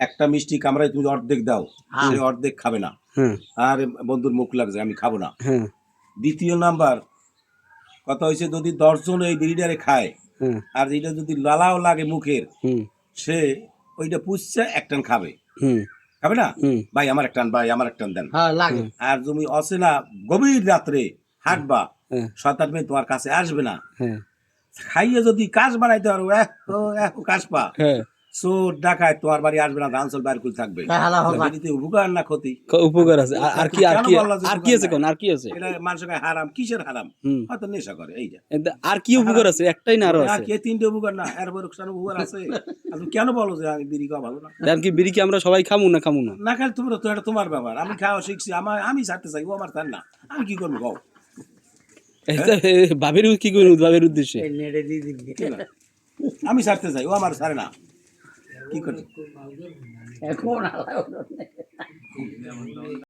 একটা মিষ্টি কামড়ায় তুমি অর্ধেক দাও, সে অর্ধেক খাবে না, আর বন্ধুর মুখ লাগছে আমি খাবো না। দ্বিতীয় নাম্বার কথা হয়েছে, যদি 10 জন এই বিড়িটারে খায় আর এটা যদি লালাও লাগে মুখের, সে ওইটা পুষছে একটান খাবে, খাবে না ভাই আমার একটান, ভাই আমার একটান দেন। আর তুমি অচেনা গভীর রাত্রে হাঁটবা, 7-8 মিনিট তোমার কাছে আসবে না, খাইয়ে যদি কাজ বানাইতে পারো কাজ পা চোর ডাকায় তোমার বাড়ি আসবে না, ধান চল বাইর করে থাকবে। উপকার না ক্ষতি? উপকার আছে। আর কি আছে কোন? আর কি আছে? এটা মানুষের হারাম, কিসের হারাম? হয়তো নেশা করে, এইটা। আর কি উপকার আছে? একটাই না আরো আছে? কে 3টে উপকার না, এর বড় উপকার আছে। তুমি কেন বলো যে আমি বিড়ি খাওয়া ভালো না? কারণ কি বিড়ি কি আমরা সবাই খামু না খামু না? না খালি তোমরা তো, এটা তোমার ব্যাপার। আমি খাওয়া শিখছি, আমি ছাড়তে চাই, ও আমার ছাড় না, আমি কি করবো কও? বাবের কি করবো? বাবের উদ্দেশ্যে আমি ছাড়তে চাই, ও আমার ছাড়ে না, কি করি?